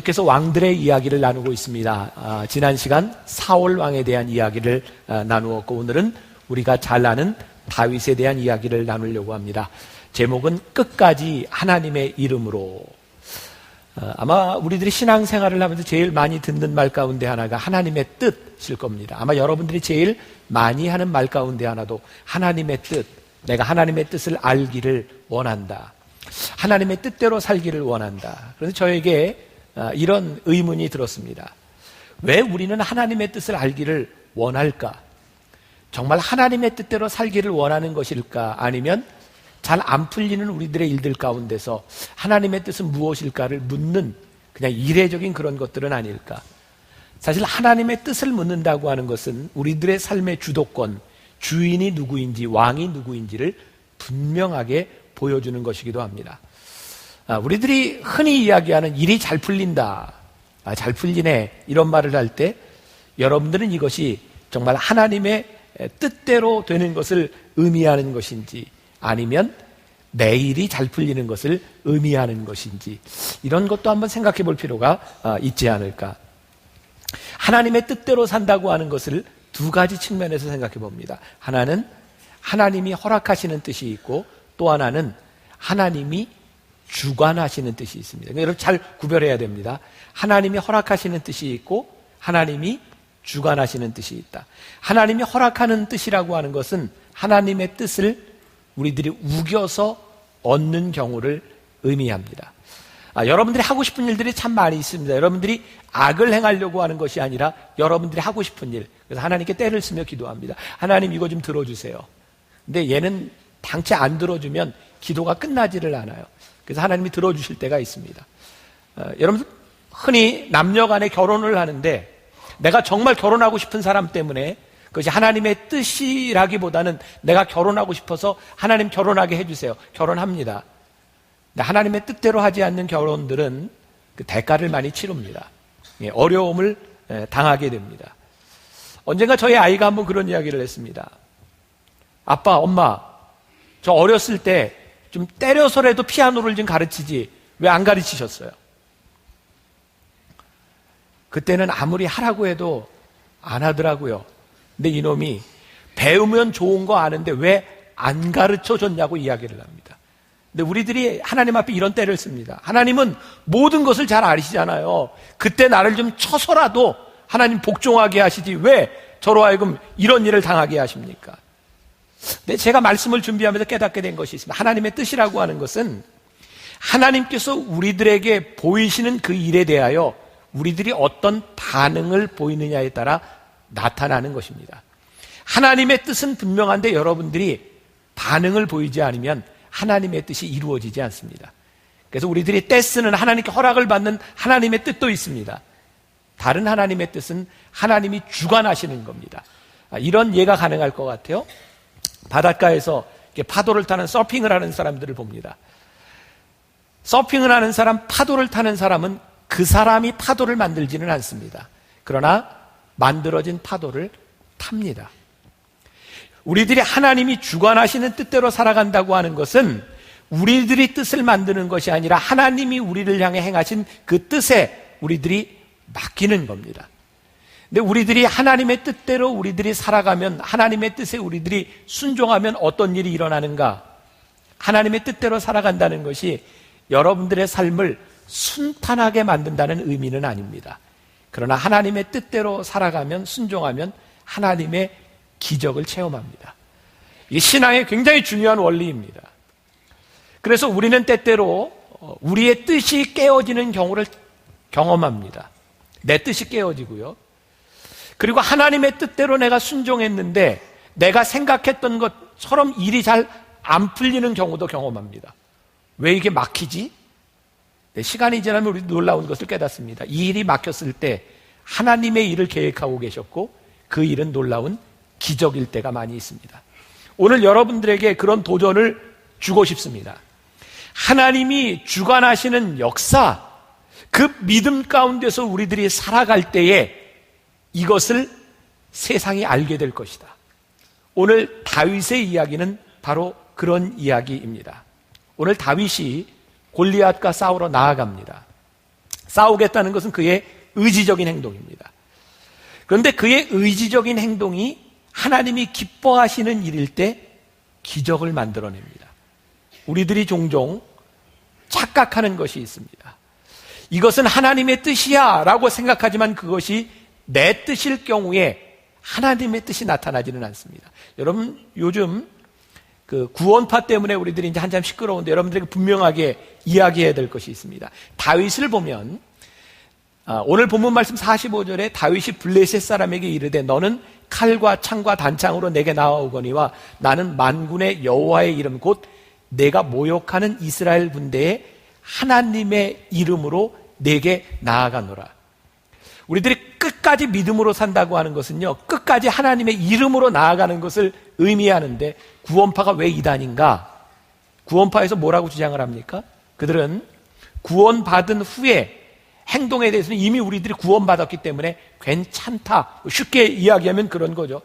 계속해서 왕들의 이야기를 나누고 있습니다. 지난 시간 사울 왕에 대한 이야기를 나누었고, 오늘은 우리가 잘 아는 다윗에 대한 이야기를 나누려고 합니다. 제목은 끝까지 하나님의 이름으로. 아마 우리들이 신앙생활을 하면서 제일 많이 듣는 말 가운데 하나가 하나님의 뜻일 겁니다. 아마 여러분들이 제일 많이 하는 말 가운데 하나도 하나님의 뜻, 내가 하나님의 뜻을 알기를 원한다, 하나님의 뜻대로 살기를 원한다. 그래서 저에게 이런 의문이 들었습니다. 왜 우리는 하나님의 뜻을 알기를 원할까? 정말 하나님의 뜻대로 살기를 원하는 것일까? 아니면 잘 안 풀리는 우리들의 일들 가운데서 하나님의 뜻은 무엇일까를 묻는 그냥 이례적인 그런 것들은 아닐까? 사실 하나님의 뜻을 묻는다고 하는 것은 우리들의 삶의 주도권, 주인이 누구인지, 왕이 누구인지를 분명하게 보여주는 것이기도 합니다. 우리들이 흔히 이야기하는 일이 잘 풀린다, 잘 풀리네, 이런 말을 할 때 여러분들은 이것이 정말 하나님의 뜻대로 되는 것을 의미하는 것인지, 아니면 내 일이 잘 풀리는 것을 의미하는 것인지, 이런 것도 한번 생각해 볼 필요가 있지 않을까. 하나님의 뜻대로 산다고 하는 것을 두 가지 측면에서 생각해 봅니다. 하나는 하나님이 허락하시는 뜻이 있고, 또 하나는 하나님이 주관하시는 뜻이 있습니다. 여러분 잘 구별해야 됩니다. 하나님이 허락하시는 뜻이 있고 하나님이 주관하시는 뜻이 있다. 하나님이 허락하는 뜻이라고 하는 것은 하나님의 뜻을 우리들이 우겨서 얻는 경우를 의미합니다. 여러분들이 하고 싶은 일들이 참 많이 있습니다. 여러분들이 악을 행하려고 하는 것이 아니라 여러분들이 하고 싶은 일, 그래서 하나님께 때를 쓰며 기도합니다. 하나님, 이거 좀 들어주세요. 근데 얘는 당최 안 들어주면 기도가 끝나지를 않아요. 그래서 하나님이 들어주실 때가 있습니다. 여러분 흔히 남녀 간에 결혼을 하는데 내가 정말 결혼하고 싶은 사람 때문에, 그것이 하나님의 뜻이라기보다는 내가 결혼하고 싶어서 하나님 결혼하게 해주세요, 결혼합니다. 근데 하나님의 뜻대로 하지 않는 결혼들은 그 대가를 많이 치릅니다. 어려움을 당하게 됩니다. 언젠가 저희 아이가 한번 그런 이야기를 했습니다. 아빠, 엄마, 저 어렸을 때 좀 때려서라도 피아노를 좀 가르치지 왜 안 가르치셨어요? 그때는 아무리 하라고 해도 안 하더라고요. 근데 이놈이 배우면 좋은 거 아는데 왜 안 가르쳐 줬냐고 이야기를 합니다. 근데 우리들이 하나님 앞에 이런 때를 씁니다. 하나님은 모든 것을 잘 아시잖아요. 그때 나를 좀 쳐서라도 하나님 복종하게 하시지 왜 저로 하여금 이런 일을 당하게 하십니까? 근데 제가 말씀을 준비하면서 깨닫게 된 것이 있습니다. 하나님의 뜻이라고 하는 것은 하나님께서 우리들에게 보이시는 그 일에 대하여 우리들이 어떤 반응을 보이느냐에 따라 나타나는 것입니다. 하나님의 뜻은 분명한데 여러분들이 반응을 보이지 않으면 하나님의 뜻이 이루어지지 않습니다. 그래서 우리들이 떼쓰는, 하나님께 허락을 받는 하나님의 뜻도 있습니다. 다른 하나님의 뜻은 하나님이 주관하시는 겁니다. 이런 예가 가능할 것 같아요. 바닷가에서 파도를 타는, 서핑을 하는 사람들을 봅니다. 서핑을 하는 사람, 파도를 타는 사람은 그 사람이 파도를 만들지는 않습니다. 그러나 만들어진 파도를 탑니다. 우리들이 하나님이 주관하시는 뜻대로 살아간다고 하는 것은 우리들이 뜻을 만드는 것이 아니라 하나님이 우리를 향해 행하신 그 뜻에 우리들이 맡기는 겁니다. 근데 우리들이 하나님의 뜻대로 우리들이 살아가면, 하나님의 뜻에 우리들이 순종하면 어떤 일이 일어나는가? 하나님의 뜻대로 살아간다는 것이 여러분들의 삶을 순탄하게 만든다는 의미는 아닙니다. 그러나 하나님의 뜻대로 살아가면, 순종하면 하나님의 기적을 체험합니다. 이게 신앙의 굉장히 중요한 원리입니다. 그래서 우리는 때때로 우리의 뜻이 깨어지는 경우를 경험합니다. 내 뜻이 깨어지고요. 그리고 하나님의 뜻대로 내가 순종했는데 내가 생각했던 것처럼 일이 잘 안 풀리는 경우도 경험합니다. 왜 이게 막히지? 시간이 지나면 우리 놀라운 것을 깨닫습니다. 이 일이 막혔을 때 하나님의 일을 계획하고 계셨고 그 일은 놀라운 기적일 때가 많이 있습니다. 오늘 여러분들에게 그런 도전을 주고 싶습니다. 하나님이 주관하시는 역사, 그 믿음 가운데서 우리들이 살아갈 때에 이것을 세상이 알게 될 것이다. 오늘 다윗의 이야기는 바로 그런 이야기입니다. 오늘 다윗이 골리앗과 싸우러 나아갑니다. 싸우겠다는 것은 그의 의지적인 행동입니다. 그런데 그의 의지적인 행동이 하나님이 기뻐하시는 일일 때 기적을 만들어냅니다. 우리들이 종종 착각하는 것이 있습니다. 이것은 하나님의 뜻이야 라고 생각하지만 그것이 내 뜻일 경우에 하나님의 뜻이 나타나지는 않습니다. 여러분, 요즘 그 구원파 때문에 우리들이 이제 한참 시끄러운데 여러분들에게 분명하게 이야기해야 될 것이 있습니다. 다윗을 보면 오늘 본문 말씀 45절에 다윗이 블레셋 사람에게 이르되 너는 칼과 창과 단창으로 내게 나아오거니와 나는 만군의 여호와의 이름 곧 내가 모욕하는 이스라엘 군대의 하나님의 이름으로 내게 나아가노라. 우리들이 끝까지 믿음으로 산다고 하는 것은요, 끝까지 하나님의 이름으로 나아가는 것을 의미하는데 구원파가 왜 이단인가? 구원파에서 뭐라고 주장을 합니까? 그들은 구원받은 후에 행동에 대해서는 이미 우리들이 구원받았기 때문에 괜찮다. 쉽게 이야기하면 그런 거죠.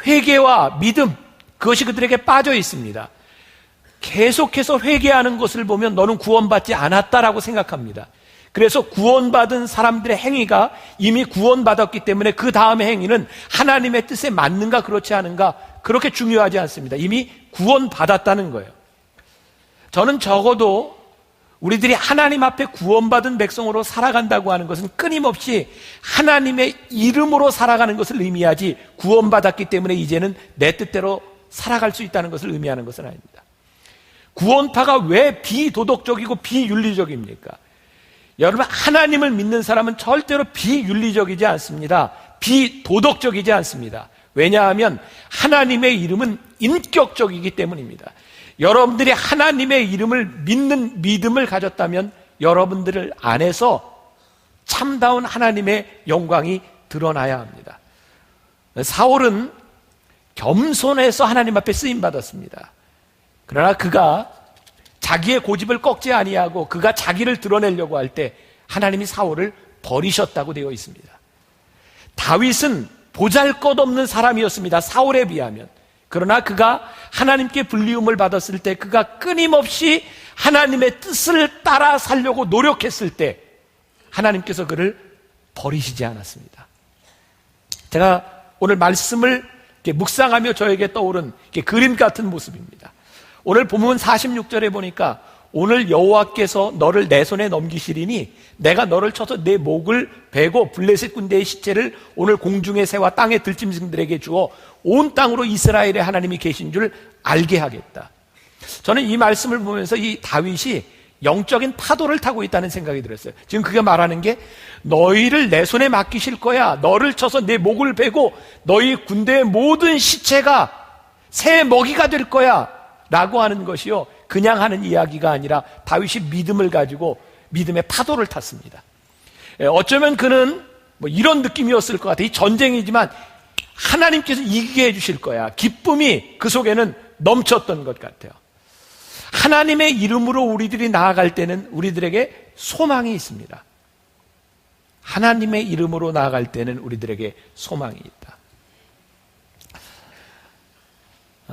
회개와 믿음, 그것이 그들에게 빠져 있습니다. 계속해서 회개하는 것을 보면 너는 구원받지 않았다라고 생각합니다. 그래서 구원받은 사람들의 행위가 이미 구원받았기 때문에 그 다음의 행위는 하나님의 뜻에 맞는가 그렇지 않은가 그렇게 중요하지 않습니다. 이미 구원받았다는 거예요. 저는 적어도 우리들이 하나님 앞에 구원받은 백성으로 살아간다고 하는 것은 끊임없이 하나님의 이름으로 살아가는 것을 의미하지 구원받았기 때문에 이제는 내 뜻대로 살아갈 수 있다는 것을 의미하는 것은 아닙니다. 구원파가 왜 비도덕적이고 비윤리적입니까? 여러분, 하나님을 믿는 사람은 절대로 비윤리적이지 않습니다. 비도덕적이지 않습니다. 왜냐하면 하나님의 이름은 인격적이기 때문입니다. 여러분들이 하나님의 이름을 믿는 믿음을 가졌다면 여러분들 안에서 참다운 하나님의 영광이 드러나야 합니다. 사울은 겸손해서 하나님 앞에 쓰임받았습니다. 그러나 그가 자기의 고집을 꺾지 아니하고 그가 자기를 드러내려고 할 때 하나님이 사울을 버리셨다고 되어 있습니다. 다윗은 보잘것없는 사람이었습니다. 사울에 비하면. 그러나 그가 하나님께 불리움을 받았을 때 그가 끊임없이 하나님의 뜻을 따라 살려고 노력했을 때 하나님께서 그를 버리시지 않았습니다. 제가 오늘 말씀을 이렇게 묵상하며 저에게 떠오른 그림 같은 모습입니다. 오늘 본문 46절에 보니까 오늘 여호와께서 너를 내 손에 넘기시리니 내가 너를 쳐서 내 목을 베고 블레셋 군대의 시체를 오늘 공중의 새와 땅의 들짐승들에게 주어 온 땅으로 이스라엘의 하나님이 계신 줄 알게 하겠다. 저는 이 말씀을 보면서 이 다윗이 영적인 파도를 타고 있다는 생각이 들었어요. 지금 그게 말하는 게 너희를 내 손에 맡기실 거야. 너를 쳐서 내 목을 베고 너희 군대의 모든 시체가 새 먹이가 될 거야 라고 하는 것이요, 그냥 하는 이야기가 아니라 다윗이 믿음을 가지고 믿음의 파도를 탔습니다. 어쩌면 그는 뭐 이런 느낌이었을 것 같아요. 이 전쟁이지만 하나님께서 이기게 해주실 거야. 기쁨이 그 속에는 넘쳤던 것 같아요. 하나님의 이름으로 우리들이 나아갈 때는 우리들에게 소망이 있습니다. 하나님의 이름으로 나아갈 때는 우리들에게 소망이 있다.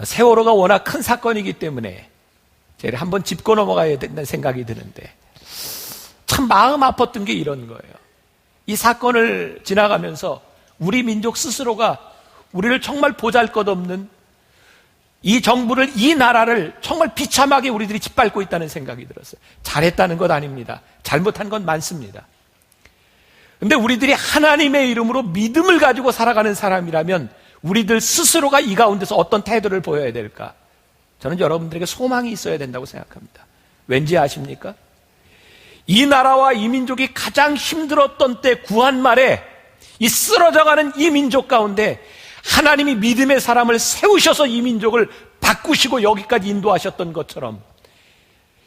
세월호가 워낙 큰 사건이기 때문에 제가 한번 짚고 넘어가야 된다는 생각이 드는데 참 마음 아팠던 게 이런 거예요. 이 사건을 지나가면서 우리 민족 스스로가 우리를 정말 보잘것없는 이 정부를, 이 나라를 정말 비참하게 우리들이 짓밟고 있다는 생각이 들었어요. 잘했다는 것 아닙니다. 잘못한 건 많습니다. 근데 우리들이 하나님의 이름으로 믿음을 가지고 살아가는 사람이라면 우리들 스스로가 이 가운데서 어떤 태도를 보여야 될까? 저는 여러분들에게 소망이 있어야 된다고 생각합니다. 왠지 아십니까? 이 나라와 이 민족이 가장 힘들었던 때 구한 말에 이 쓰러져가는 이 민족 가운데 하나님이 믿음의 사람을 세우셔서 이 민족을 바꾸시고 여기까지 인도하셨던 것처럼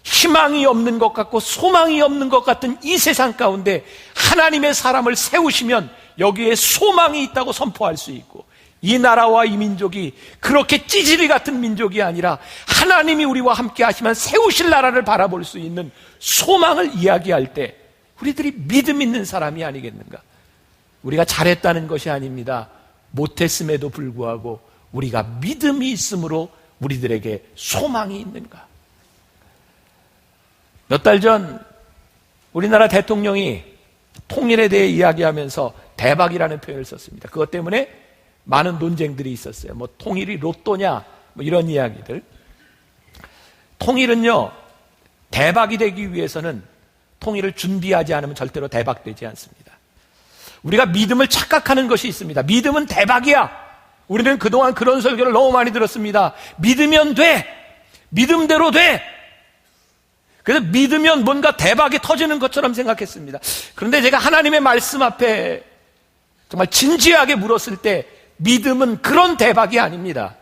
희망이 없는 것 같고 소망이 없는 것 같은 이 세상 가운데 하나님의 사람을 세우시면 여기에 소망이 있다고 선포할 수 있고, 이 나라와 이 민족이 그렇게 찌질이 같은 민족이 아니라 하나님이 우리와 함께 하시면 세우실 나라를 바라볼 수 있는 소망을 이야기할 때 우리들이 믿음 있는 사람이 아니겠는가? 우리가 잘했다는 것이 아닙니다. 못했음에도 불구하고 우리가 믿음이 있으므로 우리들에게 소망이 있는가? 몇 달 전 우리나라 대통령이 통일에 대해 이야기하면서 대박이라는 표현을 썼습니다. 그것 때문에 많은 논쟁들이 있었어요. 뭐 통일이 로또냐 뭐 이런 이야기들. 통일은요, 대박이 되기 위해서는 통일을 준비하지 않으면 절대로 대박되지 않습니다. 우리가 믿음을 착각하는 것이 있습니다. 믿음은 대박이야. 우리는 그동안 그런 설교를 너무 많이 들었습니다. 믿으면 돼. 믿음대로 돼. 그래서 믿으면 뭔가 대박이 터지는 것처럼 생각했습니다. 그런데 제가 하나님의 말씀 앞에 정말 진지하게 물었을 때 믿음은 그런 대박이 아닙니다.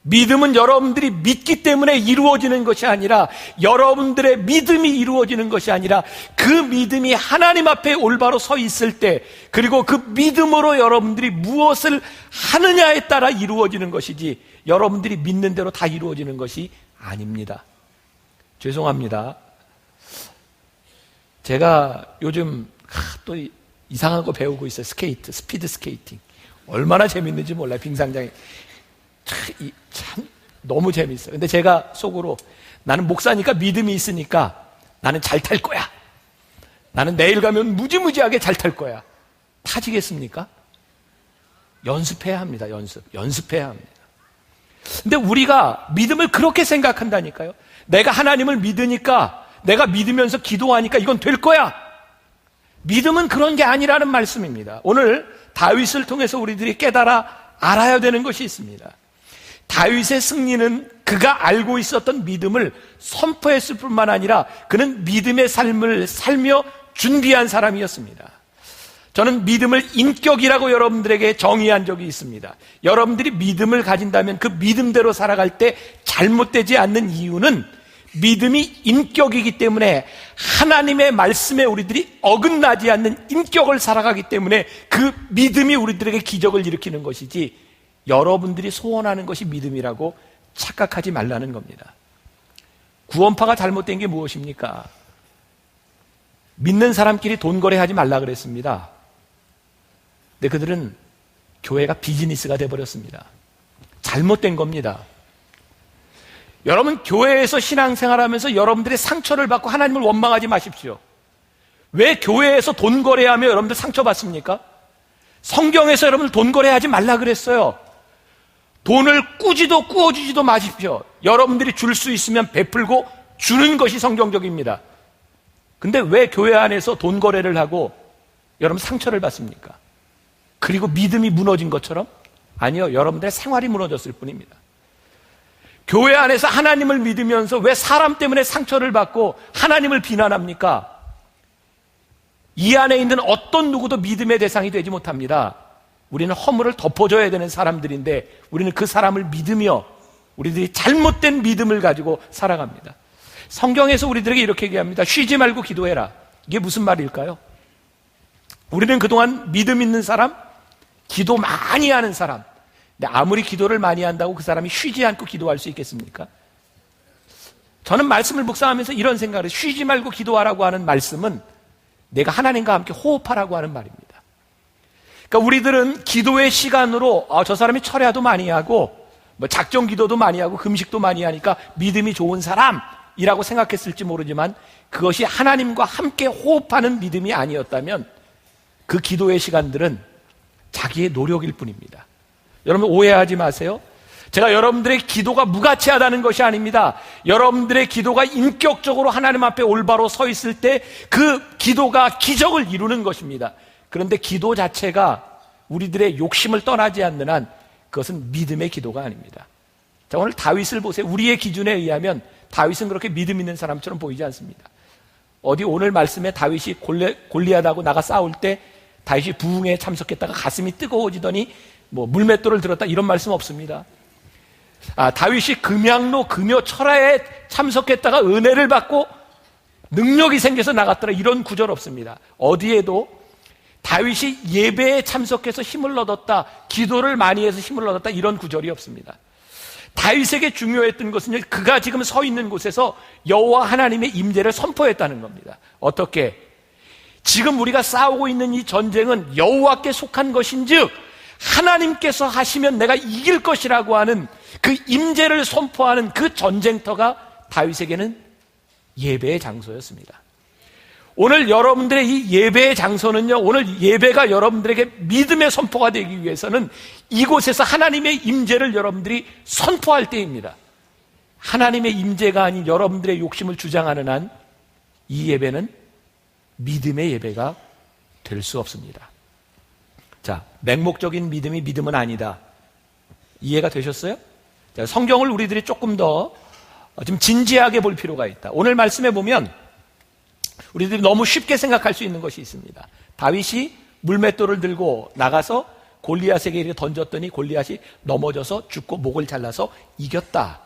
믿음은 여러분들이 믿기 때문에 이루어지는 것이 아니라, 여러분들의 믿음이 이루어지는 것이 아니라 그 믿음이 하나님 앞에 올바로 서 있을 때, 그리고 그 믿음으로 여러분들이 무엇을 하느냐에 따라 이루어지는 것이지, 여러분들이 믿는 대로 다 이루어지는 것이 아닙니다. 죄송합니다. 제가 요즘 또 이상한 거 배우고 있어요. 스케이트, 스피드 스케이팅. 얼마나 재밌는지 몰라요. 빙상장에 참 너무 재밌어요. 근데 제가 속으로, 나는 목사니까 믿음이 있으니까 나는 잘 탈 거야. 나는 내일 가면 무지무지하게 잘 탈 거야. 타지겠습니까? 연습해야 합니다. 연습해야 합니다. 근데 우리가 믿음을 그렇게 생각한다니까요. 내가 하나님을 믿으니까, 내가 믿으면서 기도하니까 이건 될 거야. 믿음은 그런 게 아니라는 말씀입니다. 오늘 다윗을 통해서 우리들이 깨달아 알아야 되는 것이 있습니다. 다윗의 승리는 그가 알고 있었던 믿음을 선포했을 뿐만 아니라 그는 믿음의 삶을 살며 준비한 사람이었습니다. 저는 믿음을 인격이라고 여러분들에게 정의한 적이 있습니다. 여러분들이 믿음을 가진다면 그 믿음대로 살아갈 때 잘못되지 않는 이유는 믿음이 인격이기 때문에, 하나님의 말씀에 우리들이 어긋나지 않는 인격을 살아가기 때문에 그 믿음이 우리들에게 기적을 일으키는 것이지, 여러분들이 소원하는 것이 믿음이라고 착각하지 말라는 겁니다. 구원파가 잘못된 게 무엇입니까? 믿는 사람끼리 돈 거래하지 말라 그랬습니다. 근데 그들은 교회가 비즈니스가 돼버렸습니다. 잘못된 겁니다. 여러분, 교회에서 신앙생활하면서 여러분들의 상처를 받고 하나님을 원망하지 마십시오. 왜 교회에서 돈 거래하며 여러분들 상처받습니까? 성경에서 여러분들 돈 거래하지 말라 그랬어요. 돈을 꾸지도 꾸어주지도 마십시오. 여러분들이 줄 수 있으면 베풀고 주는 것이 성경적입니다. 근데 왜 교회 안에서 돈 거래를 하고 여러분 상처를 받습니까? 그리고 믿음이 무너진 것처럼? 아니요, 여러분들의 생활이 무너졌을 뿐입니다. 교회 안에서 하나님을 믿으면서 왜 사람 때문에 상처를 받고 하나님을 비난합니까? 이 안에 있는 어떤 누구도 믿음의 대상이 되지 못합니다. 우리는 허물을 덮어줘야 되는 사람들인데, 우리는 그 사람을 믿으며 우리들이 잘못된 믿음을 가지고 살아갑니다. 성경에서 우리들에게 이렇게 얘기합니다. 쉬지 말고 기도해라. 이게 무슨 말일까요? 우리는 그동안 믿음 있는 사람, 기도 많이 하는 사람, 근데 아무리 기도를 많이 한다고 그 사람이 쉬지 않고 기도할 수 있겠습니까? 저는 말씀을 묵상하면서 이런 생각을 해요. 쉬지 말고 기도하라고 하는 말씀은 내가 하나님과 함께 호흡하라고 하는 말입니다. 그러니까 우리들은 기도의 시간으로 저 사람이 철야도 많이 하고 뭐 작정 기도도 많이 하고 금식도 많이 하니까 믿음이 좋은 사람이라고 생각했을지 모르지만, 그것이 하나님과 함께 호흡하는 믿음이 아니었다면 그 기도의 시간들은 자기의 노력일 뿐입니다. 여러분 오해하지 마세요. 제가 여러분들의 기도가 무가치하다는 것이 아닙니다. 여러분들의 기도가 인격적으로 하나님 앞에 올바로 서 있을 때 그 기도가 기적을 이루는 것입니다. 그런데 기도 자체가 우리들의 욕심을 떠나지 않는 한 그것은 믿음의 기도가 아닙니다. 자, 오늘 다윗을 보세요. 우리의 기준에 의하면 다윗은 그렇게 믿음 있는 사람처럼 보이지 않습니다. 어디 오늘 말씀에 다윗이 골리앗하고 나가 싸울 때 다윗이 부흥에 참석했다가 가슴이 뜨거워지더니 뭐 물맷돌을 들었다, 이런 말씀 없습니다. 다윗이 금양로 금요 철야에 참석했다가 은혜를 받고 능력이 생겨서 나갔더라, 이런 구절 없습니다. 어디에도 다윗이 예배에 참석해서 힘을 얻었다, 기도를 많이 해서 힘을 얻었다, 이런 구절이 없습니다. 다윗에게 중요했던 것은 그가 지금 서 있는 곳에서 여호와 하나님의 임재를 선포했다는 겁니다. 어떻게? 지금 우리가 싸우고 있는 이 전쟁은 여호와께 속한 것인즉 하나님께서 하시면 내가 이길 것이라고 하는 그 임재를 선포하는 그 전쟁터가 다윗에게는 예배의 장소였습니다. 오늘 여러분들의 이 예배의 장소는요, 오늘 예배가 여러분들에게 믿음의 선포가 되기 위해서는 이곳에서 하나님의 임재를 여러분들이 선포할 때입니다. 하나님의 임재가 아닌 여러분들의 욕심을 주장하는 한 이 예배는 믿음의 예배가 될 수 없습니다. 자, 맹목적인 믿음이 믿음은 아니다. 이해가 되셨어요? 자, 성경을 우리들이 조금 더 좀 진지하게 볼 필요가 있다. 오늘 말씀에 보면 우리들이 너무 쉽게 생각할 수 있는 것이 있습니다. 다윗이 물맷돌을 들고 나가서 골리앗에게 이렇게 던졌더니 골리앗이 넘어져서 죽고 목을 잘라서 이겼다.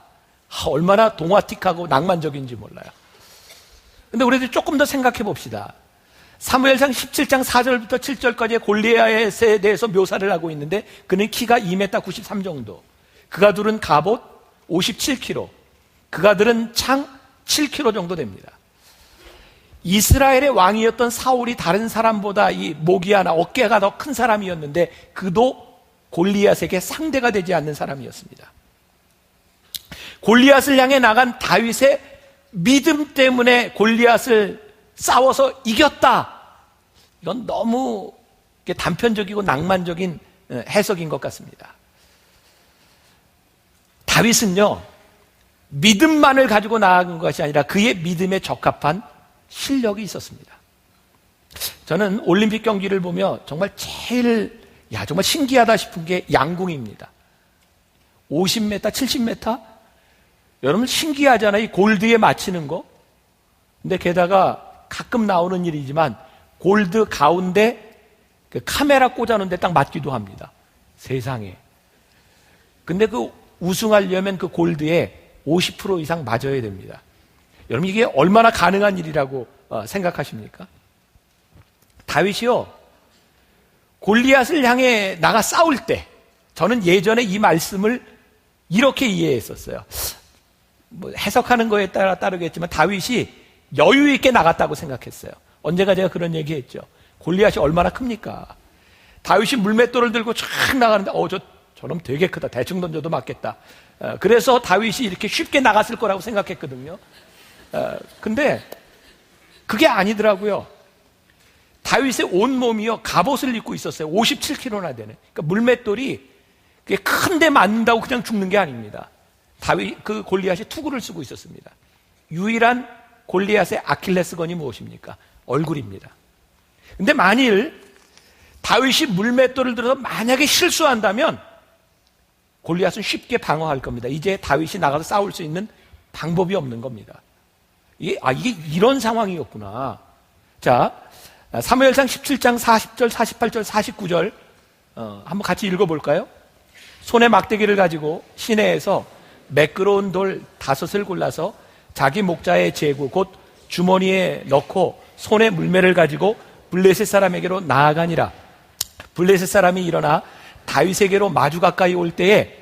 얼마나 동화틱하고 낭만적인지 몰라요. 근데 우리들이 조금 더 생각해 봅시다. 사무엘상 17장 4절부터 7절까지의 골리앗에 대해서 묘사를 하고 있는데 그는 키가 2m 93 정도, 그가 두른 갑옷 57kg, 그가 들은 창 7kg 정도 됩니다. 이스라엘의 왕이었던 사울이 다른 사람보다 이 목이 하나 어깨가 더 큰 사람이었는데 그도 골리앗에게 상대가 되지 않는 사람이었습니다. 골리앗을 향해 나간 다윗의 믿음 때문에 골리앗을 싸워서 이겼다. 이건 너무 단편적이고 낭만적인 해석인 것 같습니다. 다윗은요, 믿음만을 가지고 나아간 것이 아니라 그의 믿음에 적합한 실력이 있었습니다. 저는 올림픽 경기를 보며 정말 제일 정말 신기하다 싶은 게 양궁입니다. 50m, 70m? 여러분 신기하잖아요. 이 골드에 맞히는 거. 근데 게다가 가끔 나오는 일이지만 골드 가운데 그 카메라 꽂아놓은 데 딱 맞기도 합니다. 세상에. 근데 그 우승하려면 그 골드에 50% 이상 맞아야 됩니다. 여러분 이게 얼마나 가능한 일이라고 생각하십니까? 다윗이요, 골리앗을 향해 나가 싸울 때 저는 예전에 이 말씀을 이렇게 이해했었어요. 뭐 해석하는 거에 따라 따르겠지만 다윗이 여유 있게 나갔다고 생각했어요. 언제가 제가 그런 얘기했죠. 골리앗이 얼마나 큽니까? 다윗이 물맷돌을 들고 쫙 나가는데 저놈 되게 크다. 대충 던져도 맞겠다. 그래서 다윗이 이렇게 쉽게 나갔을 거라고 생각했거든요. 근데 그게 아니더라고요. 다윗의 온몸이요 갑옷을 입고 있었어요. 57kg나 되는. 그러니까 물맷돌이 큰데 맞는다고 그냥 죽는 게 아닙니다. 그 골리앗이 투구를 쓰고 있었습니다. 유일한 골리앗의 아킬레스건이 무엇입니까? 얼굴입니다. 근데 만일 다윗이 물맷돌을 들어서 만약에 실수한다면 골리앗은 쉽게 방어할 겁니다. 이제 다윗이 나가서 싸울 수 있는 방법이 없는 겁니다. 이게 이런 상황이었구나. 자, 사무엘상 17장 40절, 48절, 49절 한번 같이 읽어볼까요? 손에 막대기를 가지고 시내에서 매끄러운 돌 5을 골라서 자기 목자의 제구 곧 주머니에 넣고 손에 물매를 가지고 블레셋 사람에게로 나아가니라. 블레셋 사람이 일어나 다윗에게로 마주 가까이 올 때에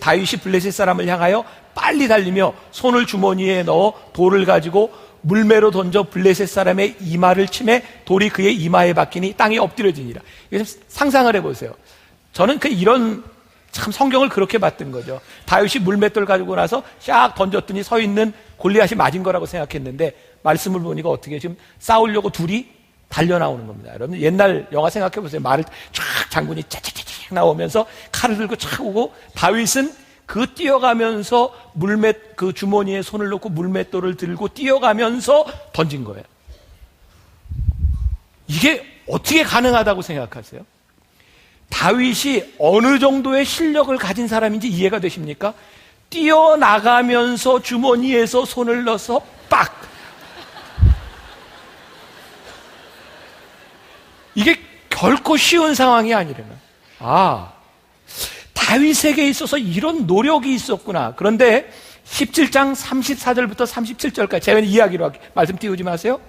다윗이 블레셋 사람을 향하여 빨리 달리며 손을 주머니에 넣어 돌을 가지고 물매로 던져 블레셋 사람의 이마를 치매 돌이 그의 이마에 박히니 땅에 엎드려지니라. 이거 좀 상상을 해보세요. 저는 이런 참 성경을 그렇게 봤던 거죠. 다윗이 물맷돌 가지고 나서 샥 던졌더니 서 있는 골리앗이 맞은 거라고 생각했는데 말씀을 보니까 어떻게 지금 싸우려고 둘이 달려 나오는 겁니다. 여러분 옛날 영화 생각해 보세요. 말을 쫙 장군이 짜짜짜짜 나오면서 칼을 들고 쫙 오고 다윗은 그 뛰어가면서 그 주머니에 손을 넣고 물맷돌을 들고 뛰어가면서 던진 거예요. 이게 어떻게 가능하다고 생각하세요? 다윗이 어느 정도의 실력을 가진 사람인지 이해가 되십니까? 뛰어나가면서 주머니에서 손을 넣어서 빡! 이게 결코 쉬운 상황이 아니라면. 다윗에게 있어서 이런 노력이 있었구나. 그런데 17장 34절부터 37절까지 제가 이야기로 할게요. 말씀 띄우지 마세요.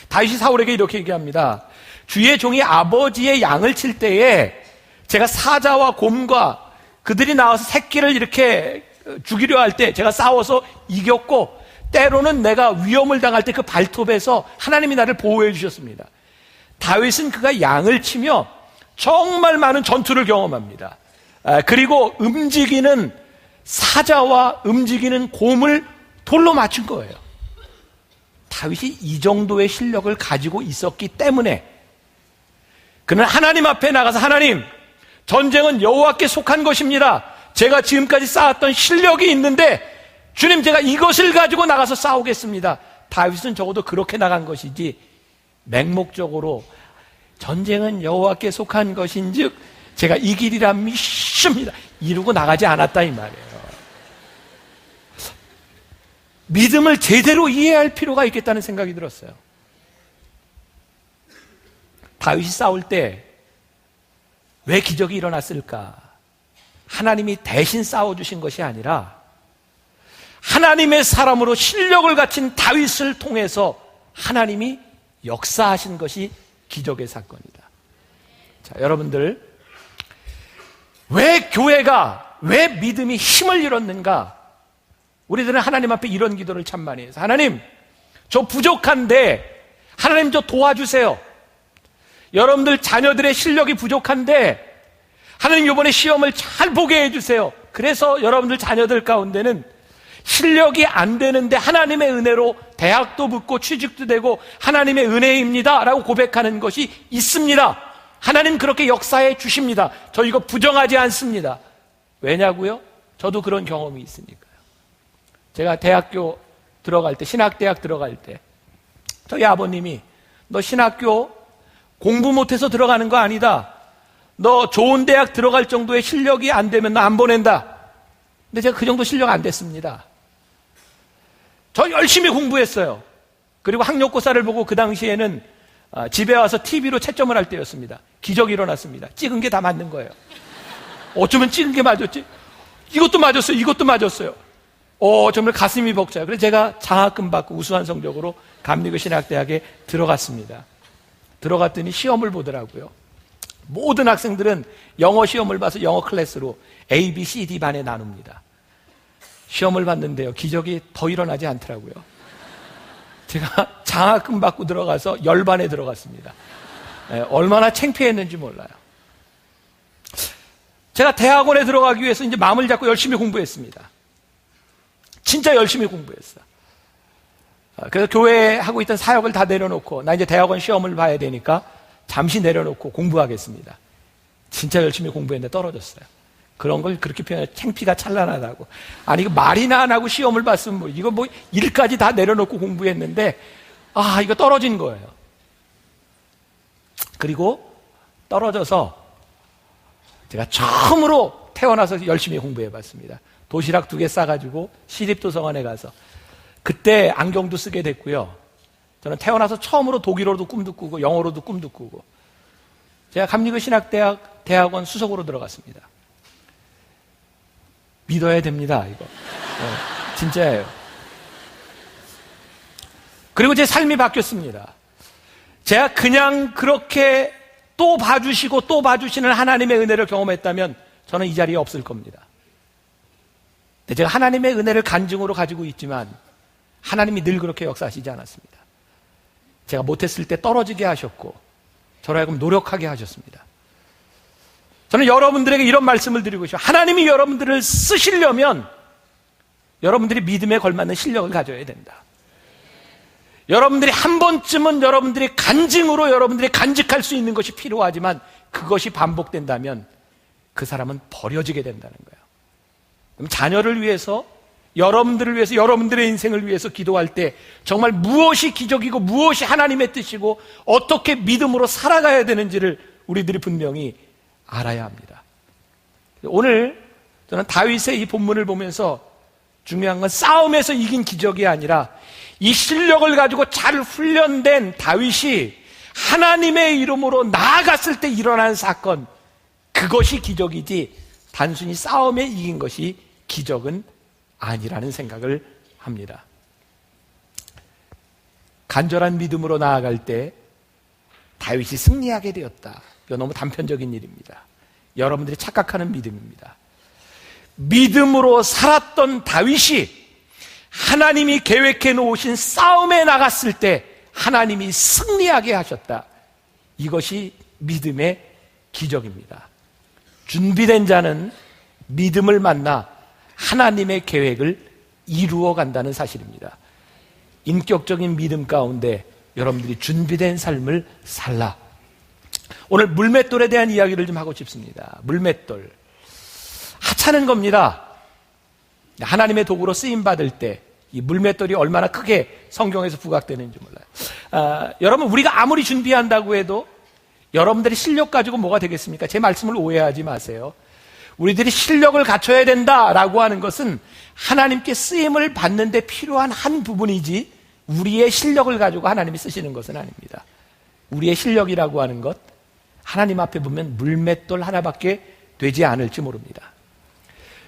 다윗이 사울에게 이렇게 얘기합니다. 주의 종이 아버지의 양을 칠 때에 제가 사자와 곰과 그들이 나와서 새끼를 이렇게 죽이려 할 때 제가 싸워서 이겼고 때로는 내가 위험을 당할 때 그 발톱에서 하나님이 나를 보호해 주셨습니다. 다윗은 그가 양을 치며 정말 많은 전투를 경험합니다. 그리고 움직이는 사자와 움직이는 곰을 돌로 맞춘 거예요. 다윗이 이 정도의 실력을 가지고 있었기 때문에 그는 하나님 앞에 나가서 하나님, 전쟁은 여호와께 속한 것입니다. 제가 지금까지 쌓았던 실력이 있는데 주님, 제가 이것을 가지고 나가서 싸우겠습니다. 다윗은 적어도 그렇게 나간 것이지 맹목적으로 전쟁은 여호와께 속한 것인즉 제가 이기리라 믿습니다 이러고 나가지 않았다 이 말이에요. 믿음을 제대로 이해할 필요가 있겠다는 생각이 들었어요. 다윗이 싸울 때 왜 기적이 일어났을까? 하나님이 대신 싸워주신 것이 아니라 하나님의 사람으로 실력을 갖춘 다윗을 통해서 하나님이 역사하신 것이 기적의 사건이다. 자, 여러분들, 왜 교회가, 왜 믿음이 힘을 잃었는가? 우리들은 하나님 앞에 이런 기도를 참 많이 해서 하나님, 저 부족한데 하나님 저 도와주세요. 여러분들 자녀들의 실력이 부족한데 하나님 이번에 시험을 잘 보게 해주세요. 그래서 여러분들 자녀들 가운데는 실력이 안 되는데 하나님의 은혜로 대학도 붙고 취직도 되고 하나님의 은혜입니다 라고 고백하는 것이 있습니다. 하나님 그렇게 역사해 주십니다. 저 이거 부정하지 않습니다. 왜냐고요? 저도 그런 경험이 있으니까요. 제가 대학교 들어갈 때, 신학대학 들어갈 때 저희 아버님이 너 신학교 공부 못해서 들어가는 거 아니다. 너 좋은 대학 들어갈 정도의 실력이 안 되면 너 안 보낸다. 근데 제가 그 정도 실력 안 됐습니다. 저 열심히 공부했어요. 그리고 학력고사를 보고 그 당시에는 집에 와서 TV로 채점을 할 때였습니다. 기적이 일어났습니다. 찍은 게 다 맞는 거예요. 어쩌면 찍은 게 맞았지? 이것도 맞았어요. 이것도 맞았어요. 정말 가슴이 벅차요. 그래서 제가 장학금 받고 우수한 성적으로 감리교 신학대학에 들어갔습니다. 들어갔더니 시험을 보더라고요. 모든 학생들은 영어 시험을 봐서 영어 클래스로 A, B, C, D 반에 나눕니다. 시험을 봤는데요, 기적이 더 일어나지 않더라고요. 제가 장학금 받고 들어가서 10반에 들어갔습니다. 얼마나 창피했는지 몰라요. 제가 대학원에 들어가기 위해서 이제 마음을 잡고 열심히 공부했습니다. 진짜 열심히 공부했어요. 그래서 교회에 하고 있던 사역을 다 내려놓고 나 이제 대학원 시험을 봐야 되니까 잠시 내려놓고 공부하겠습니다. 진짜 열심히 공부했는데 떨어졌어요. 그런 걸 그렇게 표현해, 창피가 찬란하다고. 아니 이거 말이나 안 하고 시험을 봤으면 이거 일까지 다 내려놓고 공부했는데 이거 떨어진 거예요. 그리고 떨어져서 제가 처음으로 태어나서 열심히 공부해봤습니다. 도시락 2개 싸가지고 시립도서관에 가서 그때 안경도 쓰게 됐고요. 저는 태어나서 처음으로 독일어로도 꿈도 꾸고 영어로도 꿈도 꾸고 제가 감리교 신학대학 대학원 수석으로 들어갔습니다. 믿어야 됩니다, 이거. 진짜예요. 그리고 제 삶이 바뀌었습니다. 제가 그냥 그렇게 또 봐주시고 또 봐주시는 하나님의 은혜를 경험했다면 저는 이 자리에 없을 겁니다. 제가 하나님의 은혜를 간증으로 가지고 있지만 하나님이 늘 그렇게 역사하시지 않았습니다. 제가 못했을 때 떨어지게 하셨고 저로 하여금 노력하게 하셨습니다. 저는 여러분들에게 이런 말씀을 드리고 싶어요. 하나님이 여러분들을 쓰시려면 여러분들이 믿음에 걸맞는 실력을 가져야 된다. 여러분들이 한 번쯤은 여러분들이 간증으로 여러분들이 간직할 수 있는 것이 필요하지만 그것이 반복된다면 그 사람은 버려지게 된다는 거예요. 그럼 자녀를 위해서, 여러분들을 위해서, 여러분들의 인생을 위해서 기도할 때 정말 무엇이 기적이고 무엇이 하나님의 뜻이고 어떻게 믿음으로 살아가야 되는지를 우리들이 분명히 알아야 합니다. 오늘 저는 다윗의 이 본문을 보면서 중요한 건 싸움에서 이긴 기적이 아니라 이 실력을 가지고 잘 훈련된 다윗이 하나님의 이름으로 나아갔을 때 일어난 사건, 그것이 기적이지 단순히 싸움에 이긴 것이 기적은 아니라는 생각을 합니다. 간절한 믿음으로 나아갈 때 다윗이 승리하게 되었다. 이거 너무 단편적인 일입니다. 여러분들이 착각하는 믿음입니다. 믿음으로 살았던 다윗이 하나님이 계획해 놓으신 싸움에 나갔을 때 하나님이 승리하게 하셨다. 이것이 믿음의 기적입니다. 준비된 자는 믿음을 만나 하나님의 계획을 이루어 간다는 사실입니다. 인격적인 믿음 가운데 여러분들이 준비된 삶을 살라. 오늘 물맷돌에 대한 이야기를 좀 하고 싶습니다. 물맷돌. 하찮은 겁니다. 하나님의 도구로 쓰임받을 때 이 물맷돌이 얼마나 크게 성경에서 부각되는지 몰라요. 여러분, 우리가 아무리 준비한다고 해도 여러분들의 실력 가지고 뭐가 되겠습니까? 제 말씀을 오해하지 마세요. 우리들이 실력을 갖춰야 된다라고 하는 것은 하나님께 쓰임을 받는 데 필요한 한 부분이지 우리의 실력을 가지고 하나님이 쓰시는 것은 아닙니다. 우리의 실력이라고 하는 것, 하나님 앞에 보면 물맷돌 하나밖에 되지 않을지 모릅니다.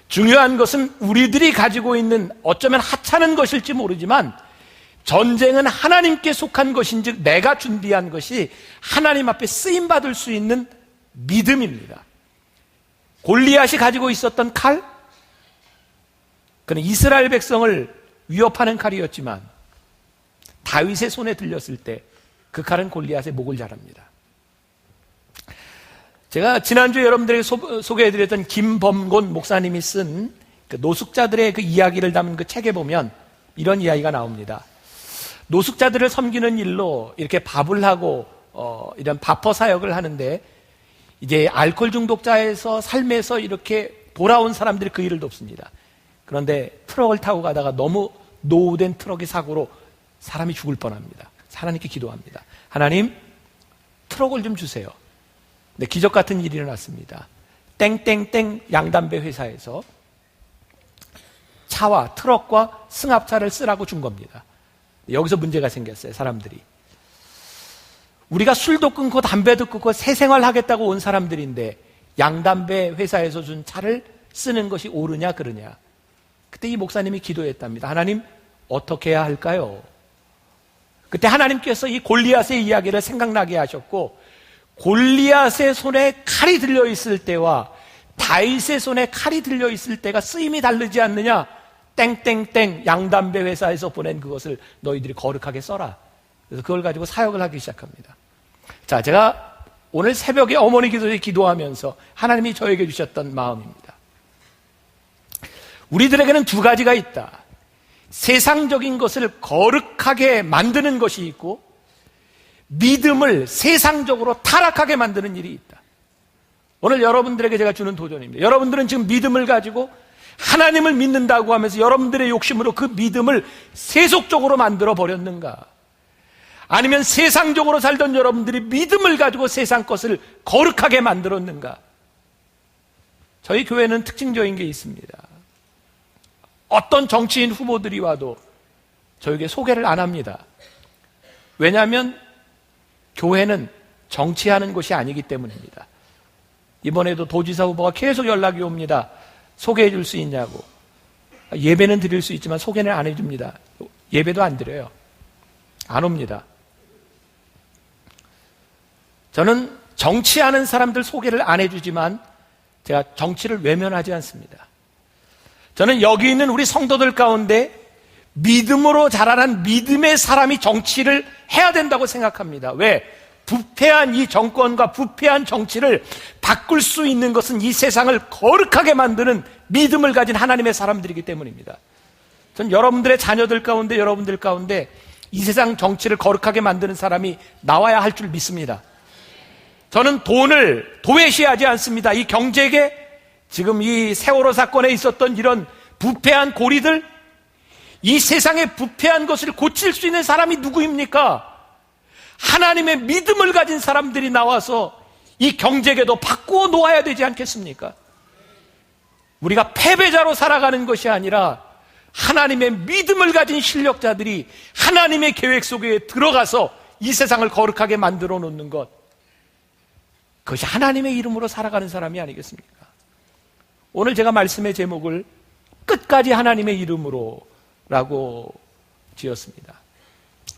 중요한 것은 우리들이 가지고 있는 어쩌면 하찮은 것일지 모르지만 전쟁은 하나님께 속한 것인즉 내가 준비한 것이 하나님 앞에 쓰임받을 수 있는 믿음입니다. 골리앗이 가지고 있었던 칼, 그는 이스라엘 백성을 위협하는 칼이었지만 다윗의 손에 들렸을 때 그 칼은 골리앗의 목을 자릅니다. 제가 지난주에 여러분들에게 소개해드렸던 김범곤 목사님이 쓴 그 노숙자들의 그 이야기를 담은 그 책에 보면 이런 이야기가 나옵니다. 노숙자들을 섬기는 일로 이렇게 밥을 하고 이런 바퍼 사역을 하는데 이제 알코올 중독자에서 삶에서 이렇게 돌아온 사람들이 그 일을 돕습니다. 그런데 트럭을 타고 가다가 너무 노후된 트럭의 사고로 사람이 죽을 뻔합니다. 하나님께 기도합니다. 하나님, 트럭을 좀 주세요. 근데 기적 같은 일이 일어났습니다. 땡땡땡 양담배 회사에서 차와 트럭과 승합차를 쓰라고 준 겁니다. 여기서 문제가 생겼어요. 사람들이. 우리가 술도 끊고 담배도 끊고 새 생활 하겠다고 온 사람들인데 양담배 회사에서 준 차를 쓰는 것이 옳으냐 그러냐. 그때 이 목사님이 기도했답니다. 하나님, 어떻게 해야 할까요? 그때 하나님께서 이 골리앗의 이야기를 생각나게 하셨고, 골리앗의 손에 칼이 들려있을 때와 다윗의 손에 칼이 들려있을 때가 쓰임이 다르지 않느냐? 땡땡땡 양담배 회사에서 보낸 그것을 너희들이 거룩하게 써라. 그래서 그걸 가지고 사역을 하기 시작합니다. 자, 제가 오늘 새벽에 어머니 기도에 기도하면서 하나님이 저에게 주셨던 마음입니다. 우리들에게는 두 가지가 있다. 세상적인 것을 거룩하게 만드는 것이 있고 믿음을 세상적으로 타락하게 만드는 일이 있다. 오늘 여러분들에게 제가 주는 도전입니다. 여러분들은 지금 믿음을 가지고 하나님을 믿는다고 하면서 여러분들의 욕심으로 그 믿음을 세속적으로 만들어 버렸는가? 아니면 세상적으로 살던 여러분들이 믿음을 가지고 세상 것을 거룩하게 만들었는가? 저희 교회는 특징적인 게 있습니다. 어떤 정치인 후보들이 와도 저에게 소개를 안 합니다. 왜냐하면 교회는 정치하는 곳이 아니기 때문입니다. 이번에도 도지사 후보가 계속 연락이 옵니다. 소개해 줄 수 있냐고. 예배는 드릴 수 있지만 소개는 안 해줍니다. 예배도 안 드려요. 안 옵니다. 저는 정치하는 사람들 소개를 안 해주지만 제가 정치를 외면하지 않습니다. 저는 여기 있는 우리 성도들 가운데 믿음으로 자라난 믿음의 사람이 정치를 해야 된다고 생각합니다. 왜? 부패한 이 정권과 부패한 정치를 바꿀 수 있는 것은 이 세상을 거룩하게 만드는 믿음을 가진 하나님의 사람들이기 때문입니다. 전 여러분들의 자녀들 가운데, 여러분들 가운데 이 세상 정치를 거룩하게 만드는 사람이 나와야 할 줄 믿습니다. 저는 돈을 도외시하지 않습니다. 이 경제계, 지금 이 세월호 사건에 있었던 이런 부패한 고리들, 이 세상의 부패한 것을 고칠 수 있는 사람이 누구입니까? 하나님의 믿음을 가진 사람들이 나와서 이 경제계도 바꾸어 놓아야 되지 않겠습니까? 우리가 패배자로 살아가는 것이 아니라 하나님의 믿음을 가진 실력자들이 하나님의 계획 속에 들어가서 이 세상을 거룩하게 만들어 놓는 것, 그것이 하나님의 이름으로 살아가는 사람이 아니겠습니까? 오늘 제가 말씀의 제목을 끝까지 하나님의 이름으로 라고 지었습니다.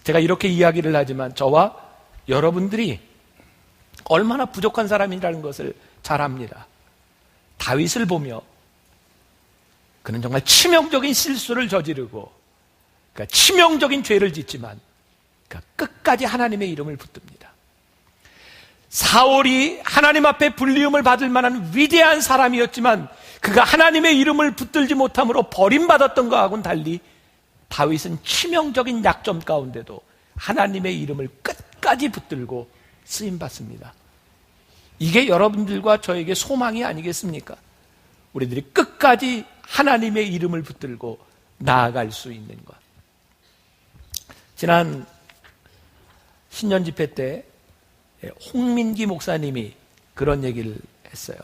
제가 이렇게 이야기를 하지만 저와 여러분들이 얼마나 부족한 사람이라는 것을 잘 압니다. 다윗을 보며 그는 정말 치명적인 실수를 저지르고 그러니까 치명적인 죄를 짓지만 그러니까 끝까지 하나님의 이름을 붙듭니다. 사울이 하나님 앞에 불리움을 받을 만한 위대한 사람이었지만 그가 하나님의 이름을 붙들지 못함으로 버림받았던 것하고는 달리 다윗은 치명적인 약점 가운데도 하나님의 이름을 끝까지 붙들고 쓰임받습니다. 이게 여러분들과 저에게 소망이 아니겠습니까? 우리들이 끝까지 하나님의 이름을 붙들고 나아갈 수 있는 것. 지난 신년 집회 때 홍민기 목사님이 그런 얘기를 했어요.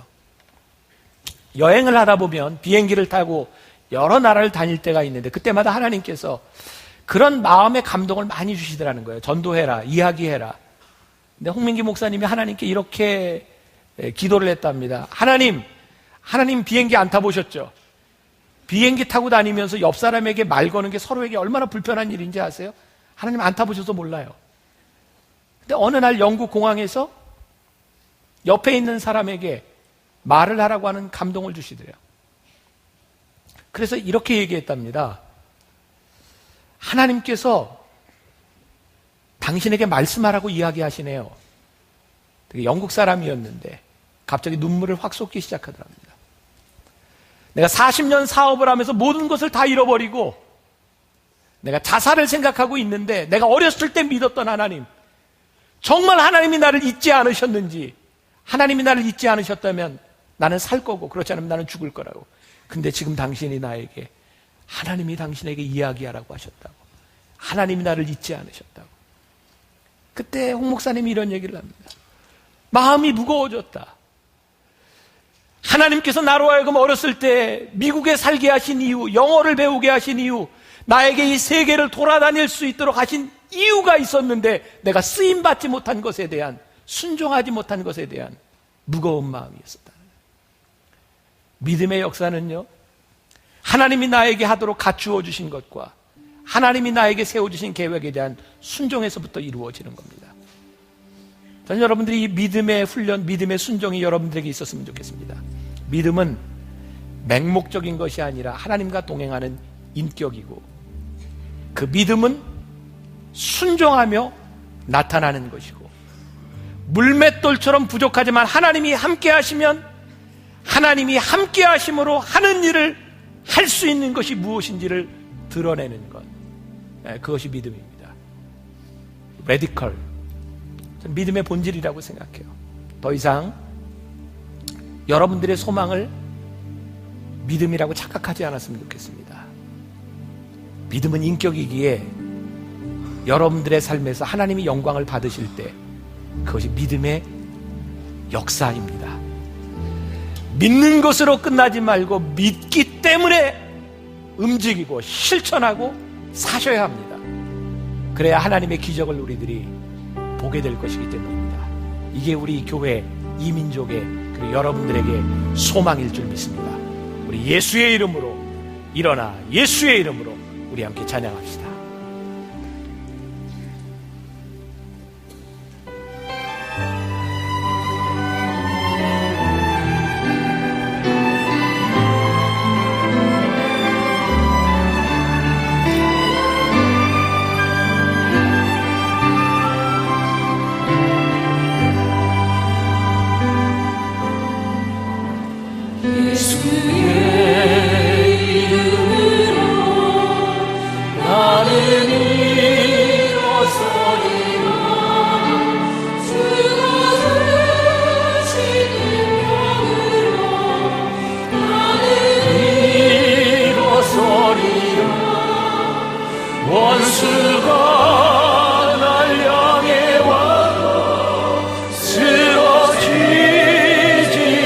여행을 하다 보면 비행기를 타고 여러 나라를 다닐 때가 있는데 그때마다 하나님께서 그런 마음의 감동을 많이 주시더라는 거예요. 전도해라, 이야기해라. 근데 홍민기 목사님이 하나님께 이렇게 기도를 했답니다. 하나님 비행기 안 타보셨죠? 비행기 타고 다니면서 옆 사람에게 말 거는 게 서로에게 얼마나 불편한 일인지 아세요? 하나님 안 타보셔서 몰라요. 근데 어느 날 영국 공항에서 옆에 있는 사람에게 말을 하라고 하는 감동을 주시더래요. 그래서 이렇게 얘기했답니다. 하나님께서 당신에게 말씀하라고 이야기하시네요. 되게 영국 사람이었는데 갑자기 눈물을 확 쏟기 시작하더랍니다. 내가 40년 사업을 하면서 모든 것을 다 잃어버리고 내가 자살을 생각하고 있는데 내가 어렸을 때 믿었던 하나님, 정말 하나님이 나를 잊지 않으셨는지, 하나님이 나를 잊지 않으셨다면 나는 살 거고 그렇지 않으면 나는 죽을 거라고. 근데 지금 당신이 나에게 하나님이 당신에게 이야기하라고 하셨다고, 하나님이 나를 잊지 않으셨다고. 그때 홍 목사님이 이런 얘기를 합니다. 마음이 무거워졌다. 하나님께서 나로 하여금 어렸을 때 미국에 살게 하신 이유, 영어를 배우게 하신 이유, 나에게 이 세계를 돌아다닐 수 있도록 하신 이유가 있었는데 내가 쓰임받지 못한 것에 대한, 순종하지 못한 것에 대한 무거운 마음이었었다. 믿음의 역사는요, 하나님이 나에게 하도록 갖추어 주신 것과 하나님이 나에게 세워주신 계획에 대한 순종에서부터 이루어지는 겁니다. 저는 여러분들이 이 믿음의 훈련, 믿음의 순종이 여러분들에게 있었으면 좋겠습니다. 믿음은 맹목적인 것이 아니라 하나님과 동행하는 인격이고, 그 믿음은 순종하며 나타나는 것이고, 물맷돌처럼 부족하지만 하나님이 함께 하시면 하나님이 함께 하심으로 하는 일을 할 수 있는 것이 무엇인지를 드러내는 것, 그것이 믿음입니다. 레디컬, 믿음의 본질이라고 생각해요. 더 이상 여러분들의 소망을 믿음이라고 착각하지 않았으면 좋겠습니다. 믿음은 인격이기에 여러분들의 삶에서 하나님이 영광을 받으실 때 그것이 믿음의 역사입니다. 믿는 것으로 끝나지 말고 믿기 때문에 움직이고 실천하고 사셔야 합니다. 그래야 하나님의 기적을 우리들이 보게 될 것이기 때문입니다. 이게 우리 교회, 이 민족의, 그리고 여러분들에게 소망일 줄 믿습니다. 우리 예수의 이름으로 일어나 예수의 이름으로 우리 함께 찬양합시다. 원수가 날 향해 와도 쓰러지지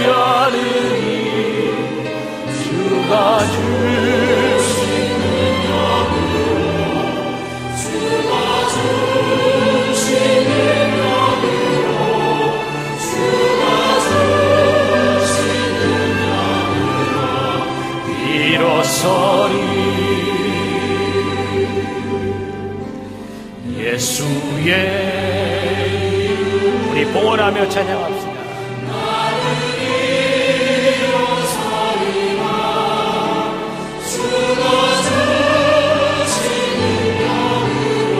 않으니 주가 주시는 영으로 주가 주시는 영으로 주가 주시는 영으로 일어서리 예수의 우리 봉헌하며 찬양합시다. 나를 일어서리라 주가 주시는 영으로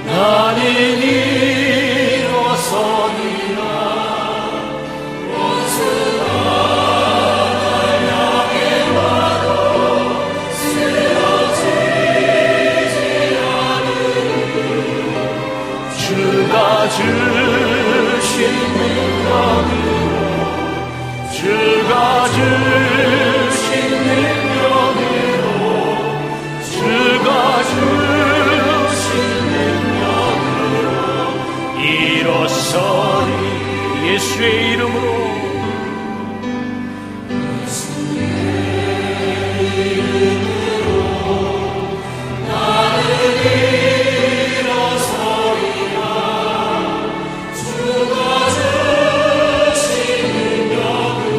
나는 일어서리라 원수가 날 향해 와도 쓰러지지 예수의 이름으로 예수의 이름으로 나를 일어서리라. 주가 주신 능력으로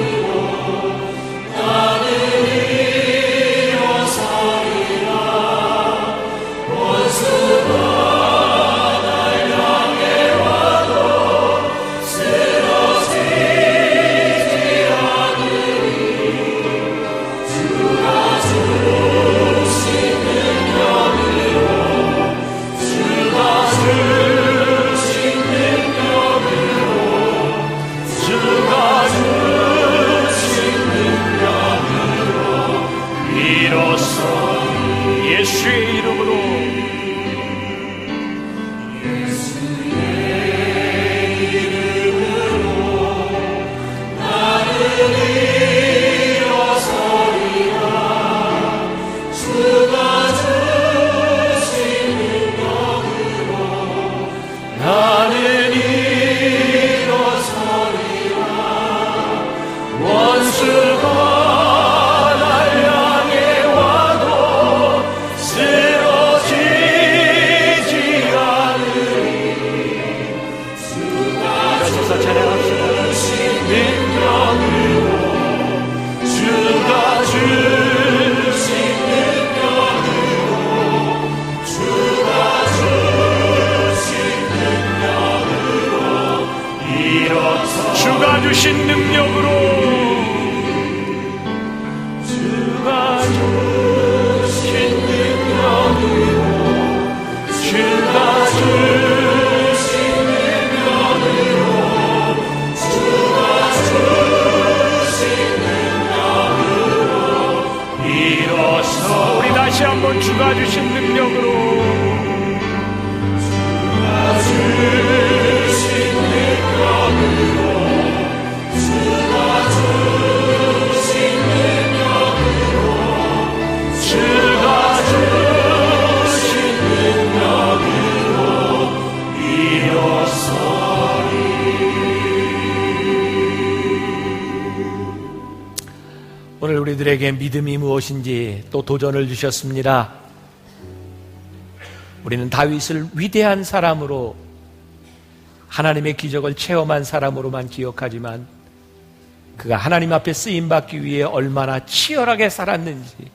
나는 일어서리라. 원수가 주가 주신 능력으로 주가 주신 능력으로 주가 주신 능력으로 주가 주신 능력으로 일어서 우리 다시 한번 주가 주신 능력으로 주가 주신 능력으로 오늘 우리들에게 믿음이 무엇인지 또 도전을 주셨습니다. 우리는 다윗을 위대한 사람으로 하나님의 기적을 체험한 사람으로만 기억하지만 그가 하나님 앞에 쓰임받기 위해 얼마나 치열하게 살았는지,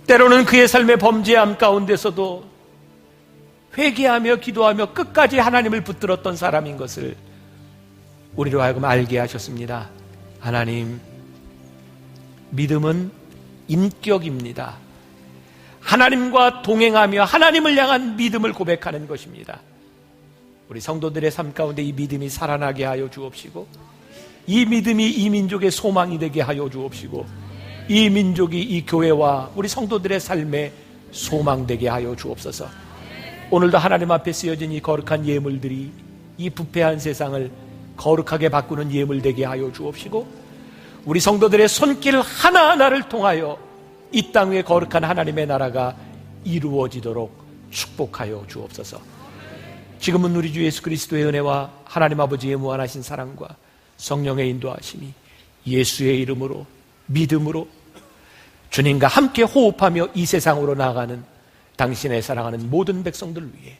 때로는 그의 삶의 범죄함 가운데서도 회개하며 기도하며 끝까지 하나님을 붙들었던 사람인 것을 우리로 하여금 알게 하셨습니다. 하나님, 믿음은 인격입니다. 하나님과 동행하며 하나님을 향한 믿음을 고백하는 것입니다. 우리 성도들의 삶 가운데 이 믿음이 살아나게 하여 주옵시고, 이 믿음이 이 민족의 소망이 되게 하여 주옵시고, 이 민족이 이 교회와 우리 성도들의 삶에 소망되게 하여 주옵소서. 오늘도 하나님 앞에 쓰여진 이 거룩한 예물들이 이 부패한 세상을 거룩하게 바꾸는 예물 되게 하여 주옵시고, 우리 성도들의 손길 하나하나를 통하여 이 땅 위에 거룩한 하나님의 나라가 이루어지도록 축복하여 주옵소서. 지금은 우리 주 예수 그리스도의 은혜와 하나님 아버지의 무한하신 사랑과 성령의 인도하심이 예수의 이름으로 믿음으로 주님과 함께 호흡하며 이 세상으로 나아가는 당신의 사랑하는 모든 백성들 위해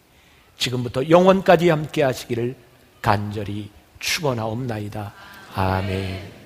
지금부터 영원까지 함께 하시기를 간절히 축원하옵나이다. 아멘.